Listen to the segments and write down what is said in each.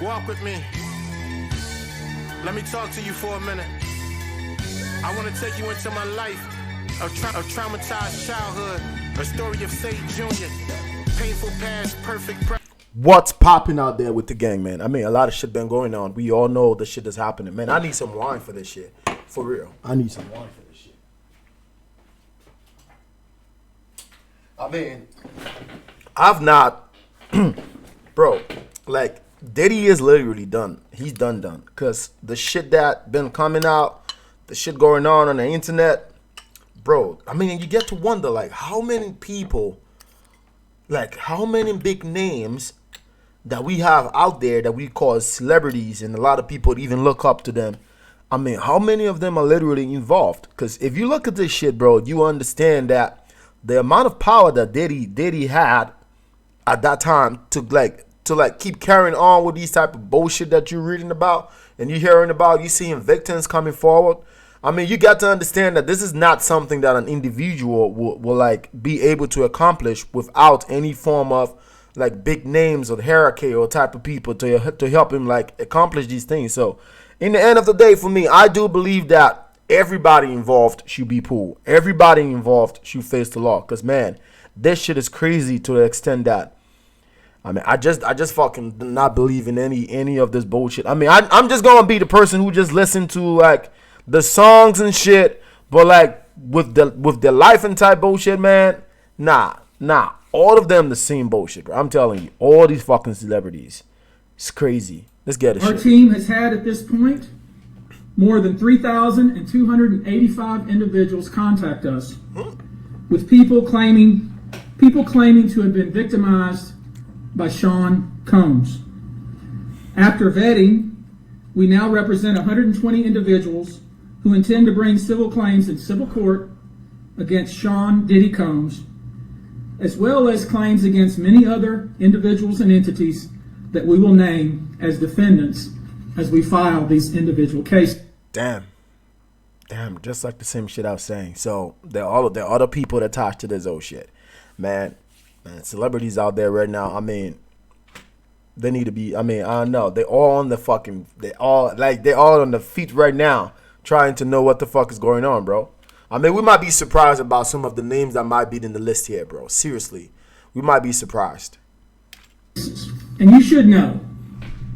Walk with me. Let me talk to you for a minute. I want to take you into my life, a traumatized childhood, a story of St. Junior, painful past, perfect present. What's popping out there with the gang, man? I mean, a lot of shit been going on. We all know the shit that's happening. Man, I need some wine for this shit. For real. I need some wine for this shit. I mean, I've not... Bro, like, Diddy is literally done. He's done. Because the shit that been coming out, the shit going on the internet, bro, I mean, you get to wonder, like, how many people, like, how many big names that we have out there that we call celebrities, and a lot of people even look up to them. I mean, how many of them are literally involved? Because if you look at this shit, bro, you understand that the amount of power that Diddy had at that time to keep carrying on with these type of bullshit that you're reading about and you're hearing about, you seeing victims coming forward. I mean, you got to understand that this is not something that an individual will like be able to accomplish without any form of like big names or hierarchy or type of people to help him like accomplish these things. So in the end of the day, for me, I do believe that everybody involved should be pulled. Everybody involved should face the law. Because, man, this shit is crazy to the extent that, I mean, I just fucking do not believe in any of this bullshit. I mean, I'm just going to be the person who just listen to, like, the songs and shit. But, like, with the life and type bullshit, man, nah. All of them the same bullshit, bro. I'm telling you. All these fucking celebrities. It's crazy. Let's get it. Our team has had at this point more than 3,285 individuals contact us with people claiming to have been victimized by Sean Combs. After vetting, we now represent 120 individuals who intend to bring civil claims in civil court against Sean Diddy Combs, as well as claims against many other individuals and entities that we will name as defendants as we file these individual cases. Damn, just like the same shit I was saying. So there are other people attached to this old shit. Man, celebrities out there right now, I mean, they need to be, I mean, I don't know. They're all on the feet right now trying to know what the fuck is going on, bro. I mean, we might be surprised about some of the names that might be in the list here, bro. Seriously, we might be surprised. And you should know,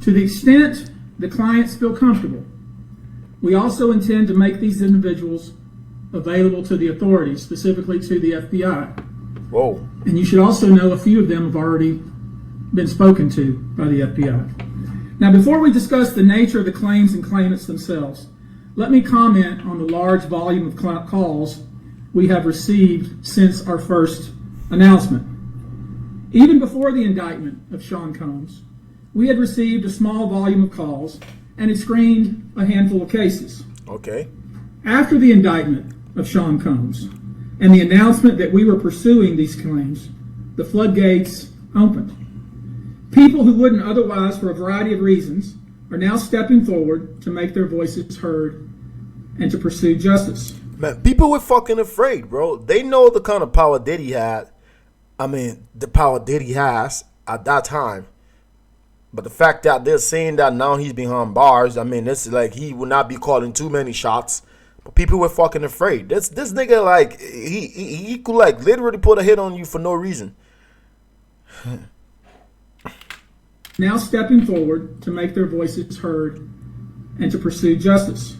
to the extent the clients feel comfortable, we also intend to make these individuals available to the authorities, specifically to the FBI. Whoa. And you should also know a few of them have already been spoken to by the FBI. Now, before we discuss the nature of the claims and claimants themselves, let me comment on the large volume of calls we have received since our first announcement. Even before the indictment of Sean Combs, we had received a small volume of calls and had screened a handful of cases. Okay. After the indictment of Sean Combs and the announcement that we were pursuing these claims, the floodgates opened. People who wouldn't otherwise, for a variety of reasons, are now stepping forward to make their voices heard and to pursue justice. Man, people were fucking afraid, bro. They know the kind of power Diddy had. I mean, the power Diddy has at that time. But the fact that they're saying that now he's behind bars, I mean, it's like he will not be calling too many shots. But people were fucking afraid. This nigga, like, he could, like, literally put a hit on you for no reason. Now stepping forward to make their voices heard and to pursue justice.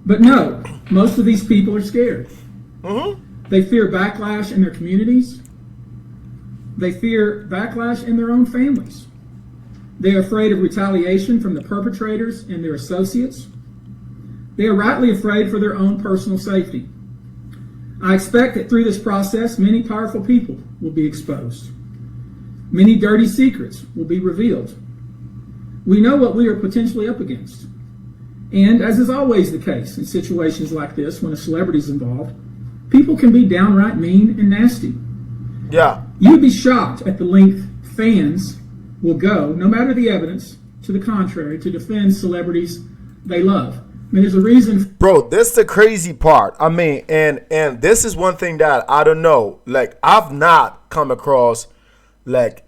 But no, most of these people are scared. They fear backlash in their communities. They fear backlash in their own families. They are afraid of retaliation from the perpetrators and their associates. They are rightly afraid for their own personal safety. I expect that through this process, many powerful people will be exposed. Many dirty secrets will be revealed. We know what we are potentially up against. And as is always the case in situations like this, when a celebrity is involved, people can be downright mean and nasty. Yeah. You'd be shocked at the length fans will go, no matter the evidence, to the contrary, to defend celebrities they love. I mean, there's a reason. Bro, this is the crazy part. I mean, and this is one thing that I don't know. Like, I've not come across, like,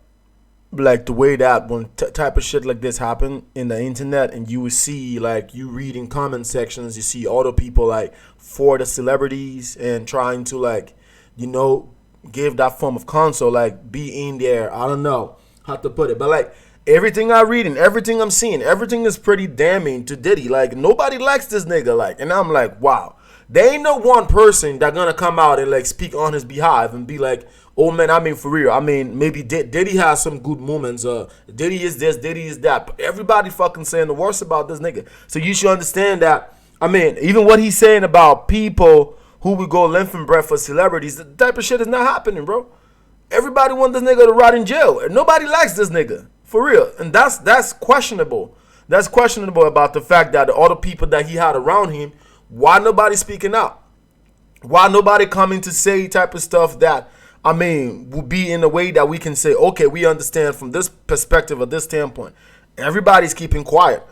like the way that when type of shit like this happen in the internet, and you would see like you read in comment sections, you see other people like for the celebrities and trying to like, you know, give that form of console, like be in there. I don't know how to put it, but like everything I read and everything I'm seeing, everything is pretty damning to Diddy. Like nobody likes this nigga. Like, and I'm like, wow, there ain't no one person that gonna come out and like speak on his behalf and be like, oh man, I mean for real. I mean maybe Diddy has some good moments. Diddy is this, Diddy is that. But everybody fucking saying the worst about this nigga. So you should understand that. I mean, even what he's saying about people who would go length and breadth for celebrities, the type of shit is not happening, bro. Everybody want this nigga to rot in jail. And nobody likes this nigga. For real. And that's questionable. That's questionable about the fact that the other people that he had around him, why nobody speaking out? Why nobody coming to say type of stuff that, I mean, will be in a way that we can say, okay, we understand from this perspective or this standpoint. Everybody's keeping quiet.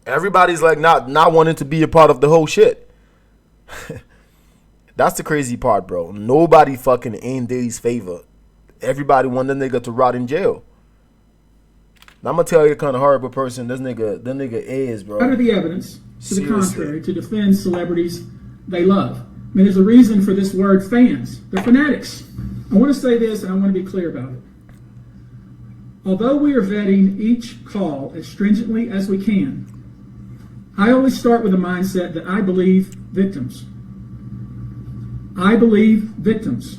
Everybody's like not wanting to be a part of the whole shit. That's the crazy part, bro. Nobody fucking in Diddy's favor. Everybody want the nigga to rot in jail. Now, I'm gonna tell you the kind of horrible person this nigga is, bro. What are the evidence to the contrary to defend celebrities they love? I mean, there's a reason for this word fans. They're fanatics. I want to say this, and I want to be clear about it. Although we are vetting each call as stringently as we can, I always start with a mindset that I believe victims. I believe victims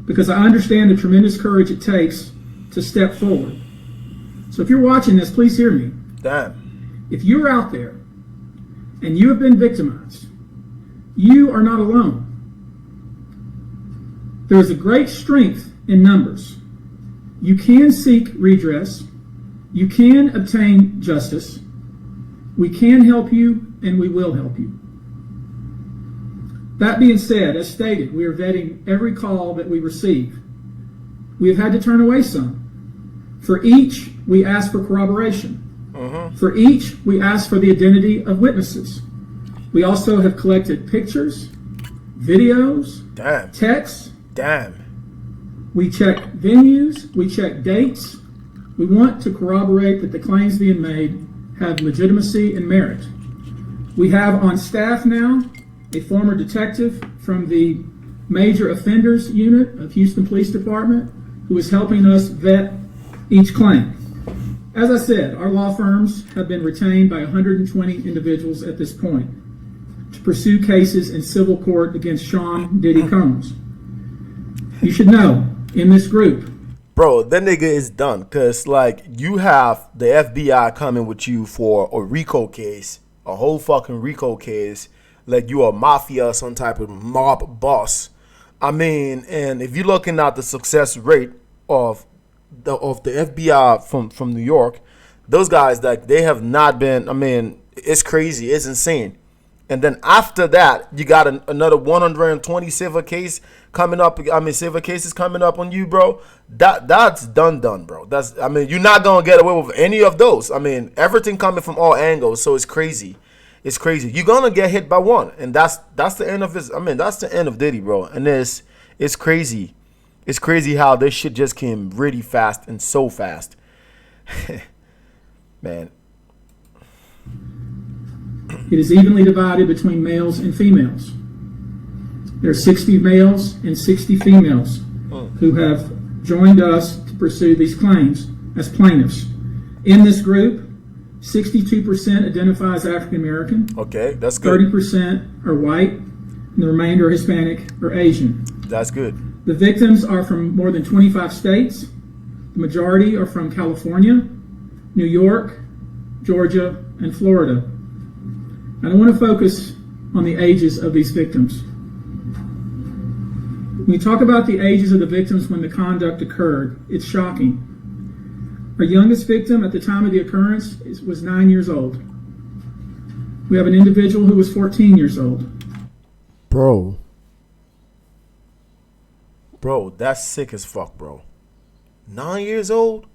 because I understand the tremendous courage it takes to step forward. So if you're watching this, please hear me. Damn. If you're out there and you have been victimized, you are not alone. There is a great strength in numbers. You can seek redress. You can obtain justice. We can help you, and we will help you. That being said, as stated, we are vetting every call that we receive. We have had to turn away some. For each, we ask for corroboration. For each, we ask for the identity of witnesses. We also have collected pictures, videos, texts. We check venues. We check dates. We want to corroborate that the claims being made have legitimacy and merit. We have on staff now a former detective from the Major Offenders Unit of Houston Police Department who is helping us vet each claim. As I said, our law firms have been retained by 120 individuals at this point to pursue cases in civil court against Sean Diddy Combs. You should know, in this group, bro, that nigga is done. Because, like, you have the FBI coming with you for a RICO case, a whole fucking RICO case, like you a mafia or some type of mob boss. I mean, and if you're looking at the success rate of the FBI from New York, those guys, like, they have not been, I mean, it's crazy. It's insane. And then after that, you got another 120 civil case coming up. I mean, civil cases coming up on you, bro. That's done, bro. That's, I mean, you're not gonna get away with any of those. I mean, everything coming from all angles, so it's crazy. It's crazy. You're gonna get hit by one, and that's the end of this. I mean, that's the end of Diddy, bro. And it's crazy. It's crazy how this shit just came really fast and so fast, man. It is evenly divided between males and females. There are 60 males and 60 females who have joined us to pursue these claims as plaintiffs. In this group, 62% identify as African American. Okay, that's good. 30% are white, and the remainder are Hispanic or Asian. That's good. The victims are from more than 25 states. The majority are from California, New York, Georgia, and Florida. And I want to focus on the ages of these victims. When we talk about the ages of the victims when the conduct occurred, it's shocking. Our youngest victim at the time of the occurrence was 9 years old. We have an individual who was 14 years old. Bro, that's sick as fuck, bro. 9 years old?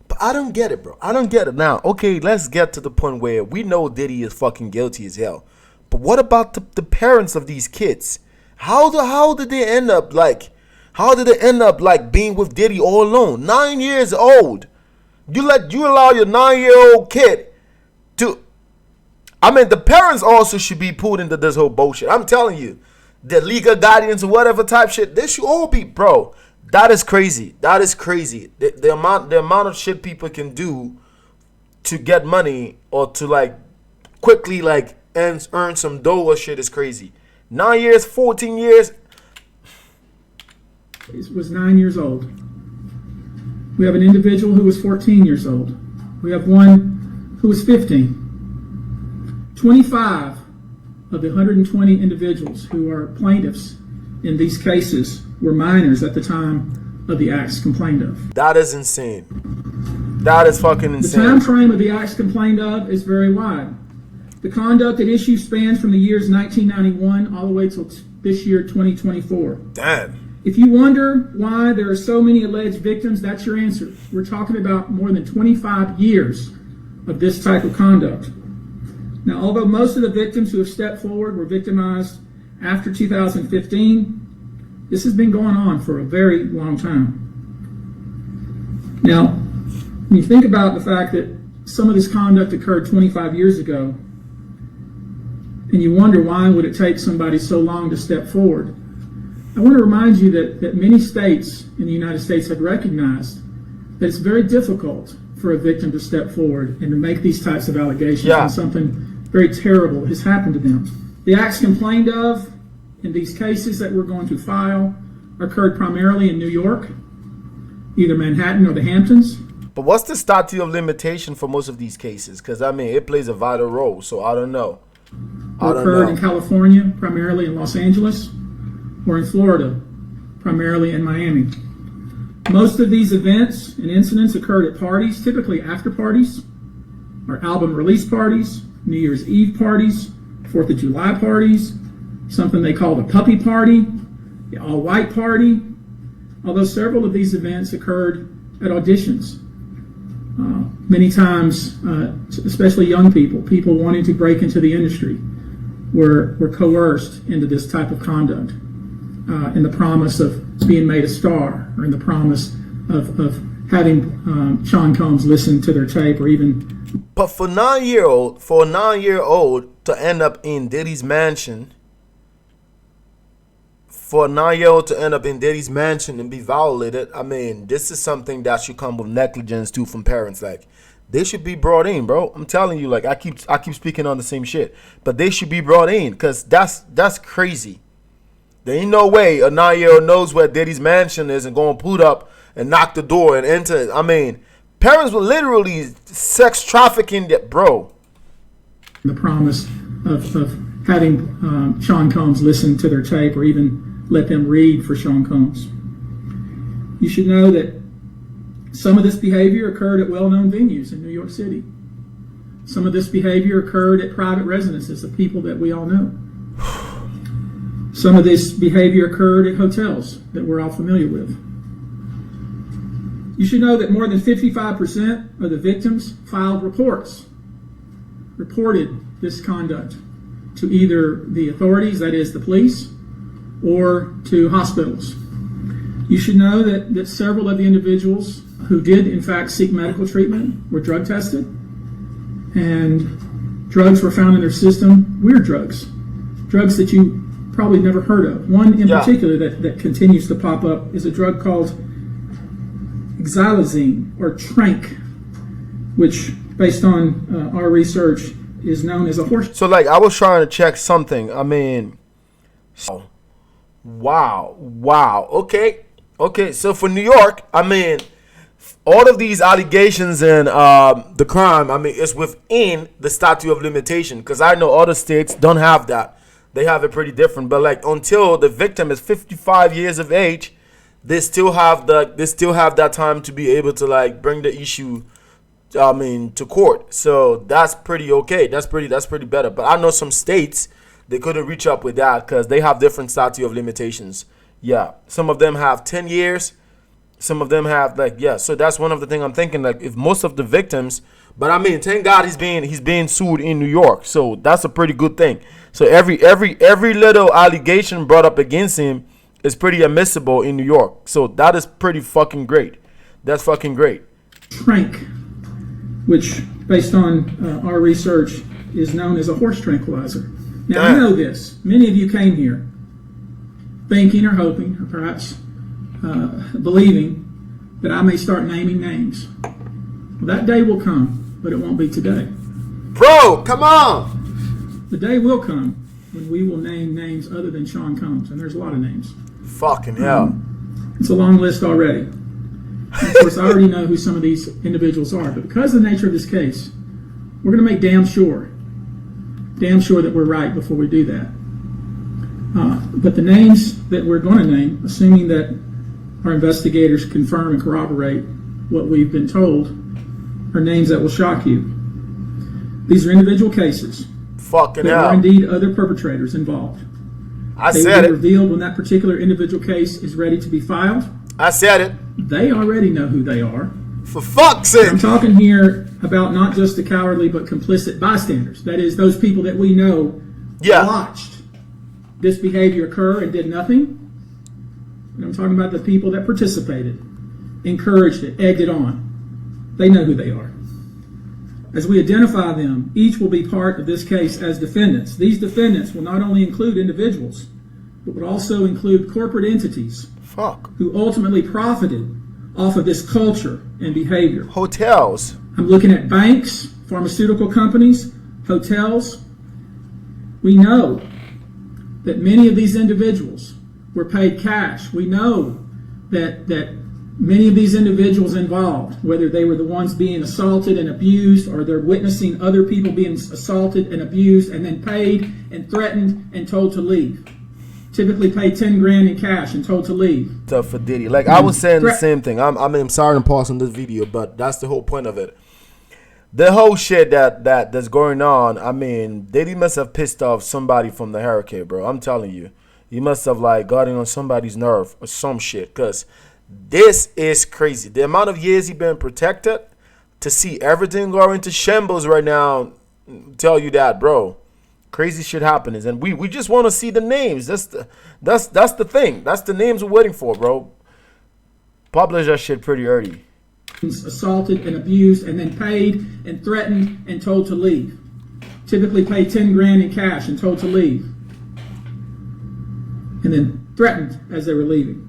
But I don't get it, bro. I don't get it. Now, okay, let's get to the point where we know Diddy is fucking guilty as hell. But what about the parents of these kids? How did they end up, like, How did it end up like being with Diddy all alone? 9 years old. You allow your 9-year-old kid to. I mean, the parents also should be pulled into this whole bullshit. I'm telling you, the legal guardians or whatever type shit, they should all be, bro. That is crazy. That is crazy. The amount of shit people can do to get money or to like quickly like earn some dough or shit is crazy. 9 years, 14 years. He was 9 years old. We have an individual who was 14 years old. We have one who was 15. 25 of the 120 individuals who are plaintiffs in these cases were minors at the time of the acts complained of. That is insane. That is fucking insane. The time frame of the acts complained of is very wide. The conduct at issue spans from the years 1991 all the way till this year, 2024. Damn. If you wonder why there are so many alleged victims, that's your answer. We're talking about more than 25 years of this type of conduct. Now, although most of the victims who have stepped forward were victimized after 2015, this has been going on for a very long time. Now, when you think about the fact that some of this conduct occurred 25 years ago, and you wonder why would it take somebody so long to step forward, I want to remind you that many states in the United States have recognized that it's very difficult for a victim to step forward and to make these types of allegations when something very terrible has happened to them. The acts complained of in these cases that we're going to file occurred primarily in New York, either Manhattan or the Hamptons. But what's the statute of limitation for most of these cases? Because, I mean, it plays a vital role, so I don't know. Occurred in California, primarily in Los Angeles, or in Florida, primarily in Miami. Most of these events and incidents occurred at parties, typically after parties, or album release parties, New Year's Eve parties, 4th of July parties, something they call the puppy party, the all-white party, although several of these events occurred at auditions. Many times, especially young people wanting to break into the industry, were coerced into this type of conduct in the promise of being made a star, or in the promise of having Sean Combs listen to their tape, or even. But for a 9-year-old to end up in Diddy's mansion, and be violated, I mean, this is something that should come with negligence too from parents. Like, they should be brought in, bro. I'm telling you, like, I keep speaking on the same shit, but they should be brought in because that's crazy. There ain't no way a 9-year-old knows where Diddy's mansion is and going to put up and knock the door and enter. I mean, parents were literally sex trafficking that, bro. The promise of having Sean Combs listen to their tape, or even let them read for Sean Combs. You should know that some of this behavior occurred at well-known venues in New York City. Some of this behavior occurred at private residences of people that we all know. Some of this behavior occurred at hotels that we're all familiar with. You should know that more than 55% of the victims reported this conduct to either the authorities, that is the police, or to hospitals. You should know that several of the individuals who did in fact seek medical treatment were drug tested, and drugs were found in their system, weird drugs that you probably never heard of. One in particular that continues to pop up is a drug called xylazine, or trank, which based on our research is known as a horse. So like, I was trying to check something. I mean, wow. Okay. So for New York, I mean, all of these allegations and the crime, I mean, it's within the statute of limitation, because I know other states don't have that. They have it pretty different. But like, until the victim is 55 years of age, they still have that time to be able to like bring the issue, I mean, to court. So that's pretty okay. That's pretty better. But I know some states, they couldn't reach up with that because they have different statute of limitations. Yeah, some of them have 10 years. Some of them have so that's one of the things I'm thinking, like, if most of the victims, but I mean, thank God he's being sued in New York, so that's a pretty good thing. So every little allegation brought up against him is pretty admissible in New York. So that is pretty fucking great. That's fucking great. Trank, which, based on our research, is known as a horse tranquilizer. Now, I know this. Many of you came here thinking or hoping, or perhaps believing, that I may start naming names. Well, that day will come, but it won't be today. Bro, come on! The day will come when we will name names other than Sean Combs, and there's a lot of names. Fucking hell. It's a long list already. And of course, I already know who some of these individuals are, but because of the nature of this case, we're going to make damn sure that we're right before we do that. But the names that we're going to name, assuming that our investigators confirm and corroborate what we've been told, are names that will shock you. These are individual cases. Fucking there hell. are indeed other perpetrators involved. They will be revealed when that particular individual case is ready to be filed. I said it. They already know who they are. For fuck's sake. I'm talking here about not just the cowardly but complicit bystanders. That is, those people that we know watched this behavior occur and did nothing. And I'm talking about the people that participated, encouraged it, egged it on. They know who they are. As we identify them, each will be part of this case as defendants. These defendants will not only include individuals, but would also include corporate entities who ultimately profited off of this culture and behavior. Hotels. I'm looking at banks, pharmaceutical companies, hotels. We know that many of these individuals were paid cash. We know that many of these individuals involved, whether they were the ones being assaulted and abused or they're witnessing other people being assaulted and abused and then paid and threatened and told to leave. Typically paid 10 grand in cash and told to leave. Tough for Diddy. Like I was saying the same thing. I'm sorry I'm pausing this video, but that's the whole point of it. The whole shit that's going on, I mean, Diddy must have pissed off somebody from the hurricane, bro. I'm telling you. He must have like gotten on somebody's nerve or some shit. Cause this is crazy. The amount of years he been protected, to see everything going to shambles right now, tell you that, bro. Crazy shit happening, and we just want to see the names. That's the thing. That's the names we're waiting for, bro. Publish that shit pretty early. Assaulted and abused, and then paid and threatened and told to leave. Typically paid 10 grand in cash and told to leave, and then threatened as they were leaving.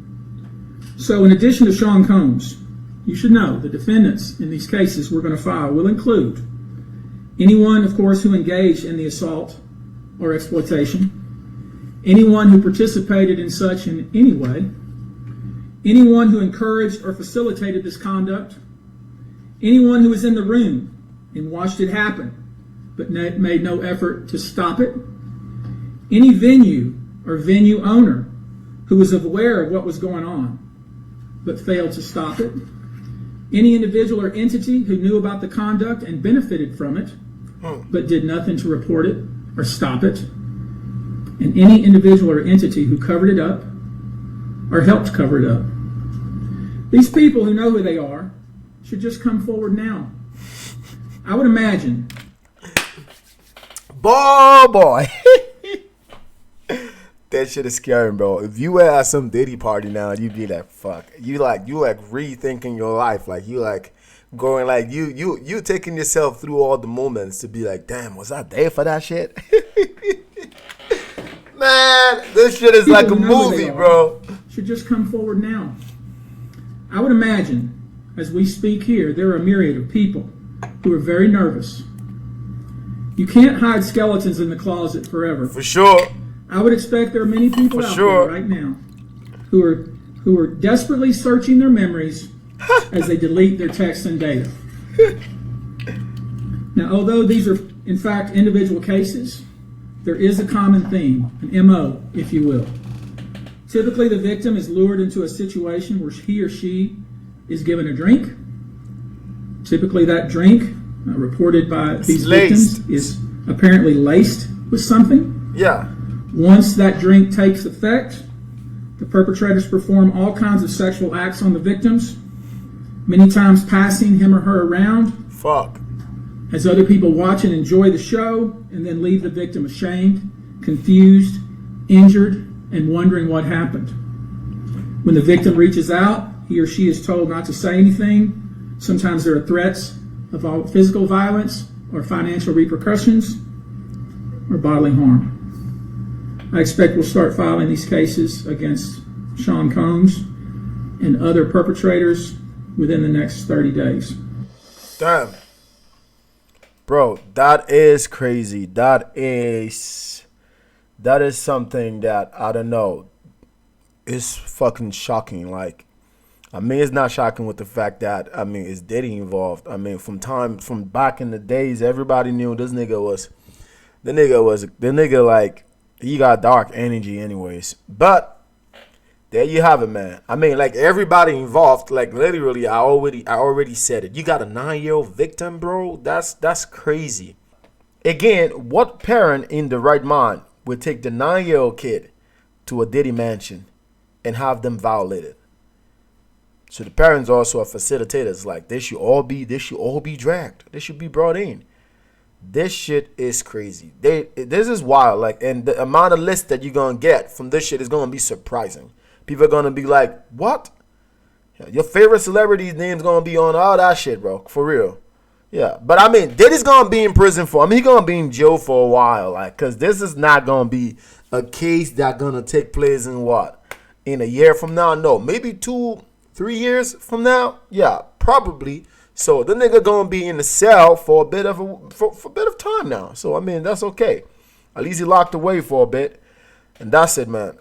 So, in addition to Sean Combs, you should know the defendants in these cases we're going to file will include anyone, of course, who engaged in the assault or exploitation, anyone who participated in such in any way, anyone who encouraged or facilitated this conduct, anyone who was in the room and watched it happen but made no effort to stop it, any venue or venue owner who was aware of what was going on but failed to stop it, any individual or entity who knew about the conduct and benefited from it but did nothing to report it or stop it, and any individual or entity who covered it up or helped cover it up. These people who know who they are should just come forward now. I would imagine. Boy. That shit is scary, bro. If you were at some Diddy party now, you'd be like, fuck. You rethinking your life. Like you like going like you taking yourself through all the moments to be like, damn, was I there for that shit? Man, this shit is people like a movie, bro. Should just come forward now. I would imagine, as we speak here, there are a myriad of people who are very nervous. You can't hide skeletons in the closet forever. For sure. I would expect there are many people out there right now who are desperately searching their memories as they delete their texts and data. Now, although these are, in fact, individual cases, there is a common theme, an MO, if you will. Typically, the victim is lured into a situation where he or she is given a drink. Typically, that drink, reported by these victims, is apparently laced with something. Yeah. Once that drink takes effect, the perpetrators perform all kinds of sexual acts on the victims, many times passing him or her around. Fuck. As other people watch and enjoy the show, and then leave the victim ashamed, confused, injured, and wondering what happened. When the victim reaches out, he or she is told not to say anything. Sometimes there are threats of physical violence or financial repercussions or bodily harm. I expect we'll start filing these cases against Sean Combs and other perpetrators within the next 30 days. Damn. Bro, that is crazy. That is something that, I don't know, is fucking shocking. Like, I mean, it's not shocking with the fact that, I mean, it's Diddy involved. I mean, from back in the days, everybody knew this nigga was, the nigga, like, he got dark energy anyways. But there you have it, man. I mean, like, everybody involved, like, literally, I already said it. You got a 9-year-old victim, bro. That's crazy. Again, what parent in the right mind would take the 9-year-old kid to a Diddy mansion and have them violated? So the parents also are facilitators. Like, they should all be dragged. They should be brought in. This shit is crazy. This is wild. Like, and the amount of lists that you're gonna get from this shit is gonna be surprising. People are gonna be like, what? Your favorite celebrity's name's gonna be on all that shit, bro. For real. Yeah. But I mean, Diddy's gonna be in prison for, I mean, he's gonna be in jail for a while. Like, cause this is not gonna be a case that's gonna take place in what? In a year from now? No. Maybe 2-3 years from now? Yeah, probably. So the nigga gonna be in the cell for a bit of time now. So I mean, that's okay. At least he locked away for a bit. And that's it, man.